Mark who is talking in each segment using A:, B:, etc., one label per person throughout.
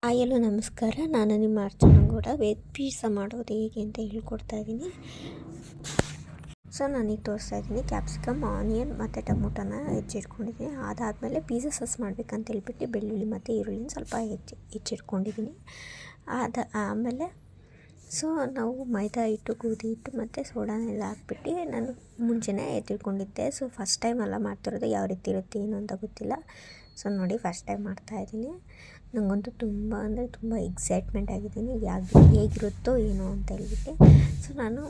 A: ಆಯಲು ನಮಸ್ಕಾರ. ನಾನು ನಿಮ್ಮ ಅರ್ಚನಗೌಡ. ವೆಜ್ ಪೀಝಾ ಮಾಡೋದು ಹೇಗೆ ಅಂತ ಹೇಳ್ಕೊಡ್ತಾ ಇದ್ದೀನಿ. ಸೊ ನಾನೀಗ ತೋರಿಸ್ತಾ ಇದ್ದೀನಿ. ಕ್ಯಾಪ್ಸಿಕಮ್, ಆನಿಯನ್ ಮತ್ತು ಟೊಮೊಟೊನ ಹೆಚ್ಚಿಟ್ಕೊಂಡಿದ್ದೀನಿ. ಅದಾದಮೇಲೆ ಪೀಝಾ ಸಾಸ್ ಮಾಡ್ಬೇಕಂತ ಹೇಳ್ಬಿಟ್ಟು ಬೆಳ್ಳುಳ್ಳಿ ಮತ್ತು ಈರುಳ್ಳಿನ ಸ್ವಲ್ಪ ಹೆಚ್ಚಿಟ್ಕೊಂಡಿದ್ದೀನಿ. ಆಮೇಲೆ ನಾವು ಮೈದಾ ಹಿಟ್ಟು, ಗೋಧಿ ಹಿಟ್ಟು ಮತ್ತು ಸೋಡಾನೆಲ್ಲ ಹಾಕ್ಬಿಟ್ಟು ನಾನು ಮುಂಚೆನೇ ಎತ್ತಿಟ್ಕೊಂಡಿದ್ದೆ. ಫಸ್ಟ್ ಟೈಮ್ ಎಲ್ಲ ಮಾಡ್ತಿರೋದು, ಯಾವ ರೀತಿ ಇರುತ್ತೆ ಏನು ಅಂತ ಗೊತ್ತಿಲ್ಲ. ನೋಡಿ, ಫಸ್ಟ್ ಟೈಮ್ ಮಾಡ್ತಾಯಿದ್ದೀನಿ. ನನಗಂತೂ ತುಂಬ ಅಂದರೆ ತುಂಬ ಎಕ್ಸೈಟ್ಮೆಂಟ್ ಆಗಿದ್ದೀನಿ, ಹೇಗಿರುತ್ತೋ ಏನೋ ಅಂತ ಹೇಳ್ಬಿಟ್ಟು. ನಾನು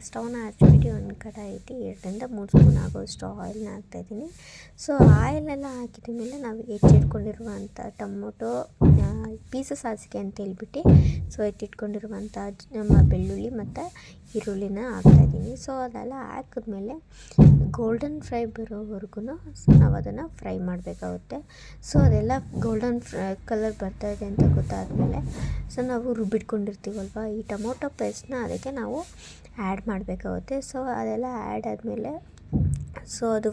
A: ಸ್ಟವ್ನ ಹಚ್ಬಿಟ್ಟು ಒಂದು ಕಡಾಯಿ ಇಟ್ಟು 2-3 ಸ್ಪೂನ್ ಆಗೋಷ್ಟು ಆಯಿಲ್ನ ಹಾಕ್ತಾಯಿದ್ದೀನಿ. ಆಯಿಲೆಲ್ಲ ಹಾಕಿದ ಮೇಲೆ ನಾವು ಹೆಚ್ಚಿಟ್ಕೊಂಡಿರುವಂಥ ಟೊಮೊಟೊ ಪೀಝಾ ಸಾಸಿಗೆ ಅಂತ ಹೇಳ್ಬಿಟ್ಟು ಎತ್ತಿಟ್ಕೊಂಡಿರುವಂಥ ನಮ್ಮ ಬೆಳ್ಳುಳ್ಳಿ ಮತ್ತು ಈರುಳ್ಳಿನ ಹಾಕ್ತಾಯಿದ್ದೀನಿ. ಅದೆಲ್ಲ ಹಾಕಿದ್ಮೇಲೆ ಗೋಲ್ಡನ್ ಫ್ರೈ ಬರೋವರೆಗೂ ನಾವು ಅದನ್ನು ಫ್ರೈ ಮಾಡಬೇಕಾಗುತ್ತೆ. ಅದೆಲ್ಲ ಗೋಲ್ಡನ್ ಕಲರ್ ಬರ್ತಾಯಿದೆ ಅಂತ ಗೊತ್ತಾದಮೇಲೆ ನಾವು ರುಬ್ಬಿಟ್ಕೊಂಡಿರ್ತೀವಲ್ವ ಈ ಟೊಮೊಟೊ ಪೇಸ್ಟ್ನ ಅದಕ್ಕೆ ನಾವು ಆ್ಯಡ್ ಮಾಡಬೇಕಾಗುತ್ತೆ. ಅದೆಲ್ಲ ಆ್ಯಡ್ ಆದಮೇಲೆ ಅದು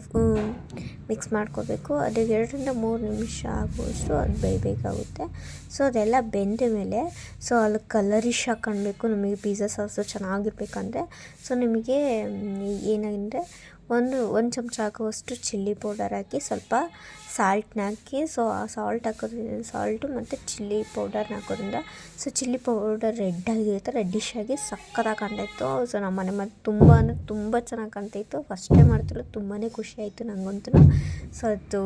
A: ಮಿಕ್ಸ್ ಮಾಡ್ಕೋಬೇಕು. ಅದು 2-3 ನಿಮಿಷ ಆಗುವಷ್ಟು ಅದು ಬೇಯಬೇಕಾಗುತ್ತೆ. ಅದೆಲ್ಲ ಬೆಂದ ಮೇಲೆ ಅಲ್ಲಿ ಕಲರಿಶ್ ಆಗಿ ಕಾಣಬೇಕು ನಮಗೆ. ಪೀಝಾ ಸಾಸು ಚೆನ್ನಾಗಿರ್ಬೇಕಂದ್ರೆ ನಿಮಗೆ ಏನಂದರೆ ಒಂದು ಚಮಚ ಆಗುವಷ್ಟು ಚಿಲ್ಲಿ ಪೌಡರ್ ಹಾಕಿ, ಸ್ವಲ್ಪ ಸಾಲ್ಟ್ನ ಹಾಕಿ. ಸಾಲ್ಟು ಮತ್ತು ಚಿಲ್ಲಿ ಪೌಡರ್ನ ಹಾಕೋದ್ರಿಂದ ಚಿಲ್ಲಿ ಪೌಡರ್ ರೆಡ್ಡಿಶ್ ಆಗಿ ಸಕ್ಕತ್ತಾಗಿ ಕಾಣ್ತಾಯಿತ್ತು. ನಮ್ಮ ಮನೆ ಮತ್ತು ತುಂಬ ಅಂದರೆ ತುಂಬ ಚೆನ್ನಾಗಿ ಕಾಣ್ತಾಯಿತ್ತು. ಫಸ್ಟ್ ಟೈಮ್ ಮಾಡ್ತಿರೋದು, ತುಂಬಾ ಖುಷಿ ಆಯಿತು ನನಗಂತೂ. ಅದು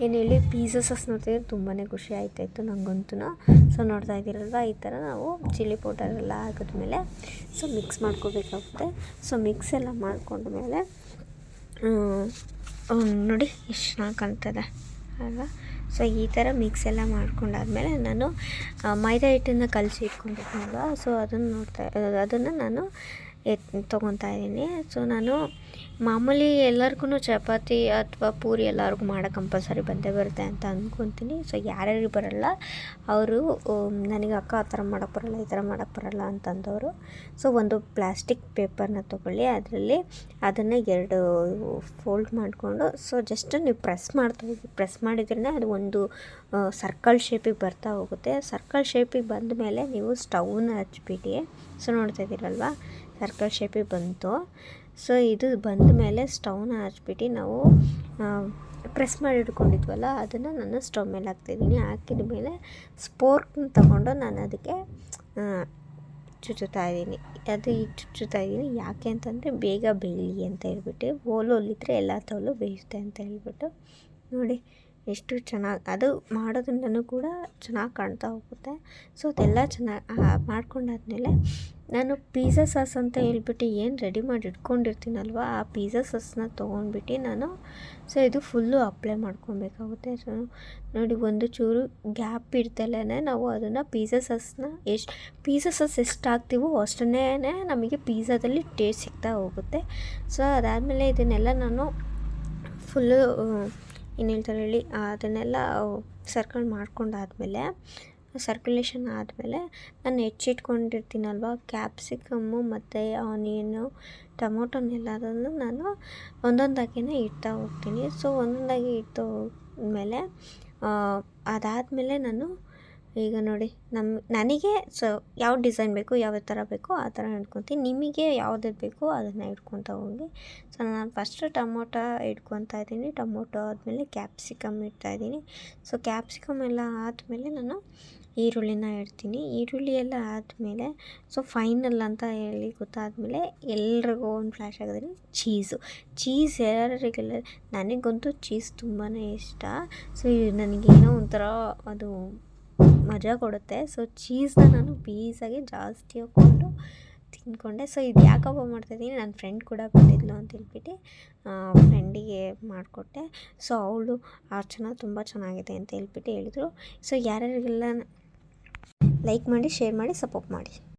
A: ಏನು ಹೇಳಿ, ಪೀಝಾ ಸಾಸ್ ನೋಡ್ತಿದ್ರೆ ತುಂಬಾ ಖುಷಿ ಆಯ್ತಾಯಿತ್ತು ನನಗಂತೂ. ನೋಡ್ತಾ ಇದ್ದೀರಲ್ವ, ಈ ಥರ ನಾವು ಚಿಲ್ಲಿ ಪೌಡರೆಲ್ಲ ಹಾಕಿದ್ಮೇಲೆ ಮಿಕ್ಸ್ ಮಾಡ್ಕೋಬೇಕಾಗುತ್ತೆ. ಮಿಕ್ಸ್ ಎಲ್ಲ ಮಾಡ್ಕೊಂಡ್ಮೇಲೆ ನೋಡಿ ಎಷ್ಟು ಚೆನ್ನಾಗಿ ಕಾಣ್ತದೆ ಅಲ್ವಾ. ಈ ಥರ ಮಿಕ್ಸ್ ಎಲ್ಲ ಮಾಡ್ಕೊಂಡಾದ್ಮೇಲೆ ನಾನು ಮೈದಾ ಹಿಟ್ಟನ್ನು ಕಲಸಿ ಇಟ್ಕೊಂಡಿದ್ನಲ್ವ, ಅದನ್ನು ನಾನು ತೊಗೊತಾ ಇದ್ದೀನಿ. ನಾನು ಮಾಮೂಲಿ ಎಲ್ಲರಿಗೂ ಚಪಾತಿ ಅಥವಾ ಪೂರಿ ಎಲ್ಲರಿಗೂ ಮಾಡೋಕ್ಕೆ ಕಂಪಲ್ಸರಿ ಬಂದೇ ಬರುತ್ತೆ ಅಂತ ಅಂದ್ಕೊತೀನಿ. ಯಾರ್ಯಾರಿಗೆ ಬರೋಲ್ಲ ಅವರು ನನಗೆ ಅಕ್ಕ ಆ ಥರ ಮಾಡೋಕ್ಕೆ ಬರೋಲ್ಲ, ಈ ಥರ ಮಾಡೋಕ್ಕೆ ಬರೋಲ್ಲ ಅಂತಂದವರು ಒಂದು ಪ್ಲಾಸ್ಟಿಕ್ ಪೇಪರ್ನ ತೊಗೊಳ್ಳಿ. ಅದರಲ್ಲಿ ಅದನ್ನು 2 ಫೋಲ್ಡ್ ಮಾಡಿಕೊಂಡು ಜಸ್ಟ್ ನೀವು ಪ್ರೆಸ್ ಮಾಡಿದ್ರೇ ಅದು ಒಂದು ಸರ್ಕಲ್ ಶೇಪಿಗೆ ಬರ್ತಾ ಹೋಗುತ್ತೆ. ಸರ್ಕಲ್ ಶೇಪಿಗೆ ಬಂದ ಮೇಲೆ ನೀವು ಸ್ಟವ್ನ ಹಚ್ಬಿಟ್ಟು ನೋಡ್ತಾ ಇದ್ದೀರಲ್ವ, ಸರ್ಕಲ್ ಶೇಪಿಗೆ ಬಂತು. ಇದು ಬಂದ ಮೇಲೆ ಸ್ಟವ್ನ ಹಚ್ಬಿಟ್ಟು ನಾವು ಪ್ರೆಸ್ ಮಾಡಿ ಇಟ್ಕೊಂಡಿದ್ವಲ್ಲ ಅದನ್ನು ನಾನು ಸ್ಟವ್ ಮೇಲೆ ಹಾಕ್ತಾಯಿದ್ದೀನಿ. ಹಾಕಿದ ಮೇಲೆ ಸ್ಪೋರ್ಕ್ನ ತಗೊಂಡು ನಾನು ಅದಕ್ಕೆ ಚುಚ್ಚುತ್ತಾ ಇದ್ದೀನಿ. ಯಾಕೆ ಅಂತಂದರೆ ಬೇಗ ಬೇಯಲಿ ಅಂತ ಹೇಳ್ಬಿಟ್ಟು. ಒಲಿದ್ರೆ ಎಲ್ಲ ತವಲು ಬೇಯುತ್ತೆ ಅಂತ ಹೇಳ್ಬಿಟ್ಟು. ನೋಡಿ ಎಷ್ಟು ಚೆನ್ನಾಗಿ ಅದು ಮಾಡೋದ್ರಿಂದನೂ ಕೂಡ ಚೆನ್ನಾಗಿ ಕಾಣ್ತಾ ಹೋಗುತ್ತೆ. ಅದೆಲ್ಲ ಚೆನ್ನಾಗಿ ಮಾಡ್ಕೊಂಡಾದ್ಮೇಲೆ ನಾನು ಪೀಝಾ ಸಾಸ್ ಅಂತ ಹೇಳ್ಬಿಟ್ಟು ಏನು ರೆಡಿ ಮಾಡಿ ಇಟ್ಕೊಂಡಿರ್ತೀನಲ್ವ, ಆ ಪೀಝಾ ಸಾಸನ್ನ ತೊಗೊಂಡ್ಬಿಟ್ಟು ನಾನು ಇದು ಫುಲ್ಲು ಅಪ್ಲೈ ಮಾಡ್ಕೊಬೇಕಾಗುತ್ತೆ. ನೋಡಿ, ಒಂದು ಚೂರು ಗ್ಯಾಪ್ ಇಡ್ತಲೇ ನಾವು ಅದನ್ನು ಪೀಝಾ ಸಾಸ್ ಎಷ್ಟು ಹಾಕ್ತೀವೋ ಅಷ್ಟನ್ನೇ ನಮಗೆ ಪೀಝಾದಲ್ಲಿ ಟೇಸ್ಟ್ ಸಿಗ್ತಾ ಹೋಗುತ್ತೆ. ಅದಾದಮೇಲೆ ಇದನ್ನೆಲ್ಲ ನಾನು ಫುಲ್ಲು ಏನು ಹೇಳ್ತಾರೆ ಹೇಳಿ, ಅದನ್ನೆಲ್ಲ ಸರ್ಕ್ಯುಲೇಷನ್ ಆದಮೇಲೆ ನಾನು ಹೆಚ್ಚಿಟ್ಕೊಂಡಿರ್ತೀನಲ್ವ ಕ್ಯಾಪ್ಸಿಕಮ್ಮು ಮತ್ತು ಆನಿಯನ್ನು, ಟೊಮೊಟೊನೆಲ್ಲದನ್ನು ನಾನು ಒಂದೊಂದಾಗಿಯೇ ಇಡ್ತಾ ಹೋಗ್ತೀನಿ. ಒಂದೊಂದಾಗಿ ಇಡ್ತಾ ಹೋದ್ಮೇಲೆ ಅದಾದಮೇಲೆ ನಾನು ಈಗ ನೋಡಿ ನನಗೆ ಯಾವ ಡಿಸೈನ್ ಬೇಕು, ಯಾವ ಥರ ಬೇಕೋ ಆ ಥರ ಇಟ್ಕೊತೀನಿ. ನಿಮಗೆ ಯಾವ್ದು ಬೇಕೋ ಅದನ್ನು ಇಟ್ಕೊತಾ ಹೋಗಿ. ನಾನು ಫಸ್ಟು ಟೊಮೊಟೊ ಇಟ್ಕೊತಾ ಇದ್ದೀನಿ. ಟೊಮೊಟೊ ಆದಮೇಲೆ ಕ್ಯಾಪ್ಸಿಕಮ್ ಇಡ್ತಾಯಿದ್ದೀನಿ. ಕ್ಯಾಪ್ಸಿಕಮ್ ಎಲ್ಲ ಆದಮೇಲೆ ನಾನು ಈರುಳ್ಳಿನ ಇಡ್ತೀನಿ. ಈರುಳ್ಳಿ ಎಲ್ಲ ಆದಮೇಲೆ ಫೈನಲ್ ಅಂತ ಹೇಳಿ ಗೊತ್ತಾದಮೇಲೆ ಎಲ್ರಿಗೂ ಒಂದು ಫ್ಲ್ಯಾಶ್ ಆಗೋದ್ರೆ ಚೀಸ್ ಯಾರಿಗೆಲ್ಲ, ನನಗಂತೂ ಚೀಸ್ ತುಂಬಾ ಇಷ್ಟ. ನನಗೇನೋ ಒಂಥರ ಅದು ಮಜಾ ಕೊಡುತ್ತೆ. ಚೀಸ್ನ ನಾನು ಪೀಸಾಗೆ ಜಾಸ್ತಿ ಹಾಕ್ಕೊಂಡು ತಿಂದ್ಕೊಂಡೆ. ಇದು ಯಾಕಪ್ಪ ಮಾಡ್ತಾಯಿದ್ದೀನಿ, ನನ್ನ ಫ್ರೆಂಡ್ ಕೂಡ ಬಂದಿದ್ಲು ಅಂತ ಹೇಳ್ಬಿಟ್ಟು ಫ್ರೆಂಡಿಗೆ ಮಾಡಿಕೊಟ್ಟೆ. ಅವಳು ಅರ್ಚನಾ ತುಂಬ ಚೆನ್ನಾಗಿದೆ ಅಂತ ಹೇಳ್ಬಿಟ್ಟು ಹೇಳಿದ್ರು. ಯಾರ್ಯಾರಿಗೆಲ್ಲ ಲೈಕ್ ಮಾಡಿ, ಶೇರ್ ಮಾಡಿ, ಸಪೋರ್ಟ್ ಮಾಡಿ.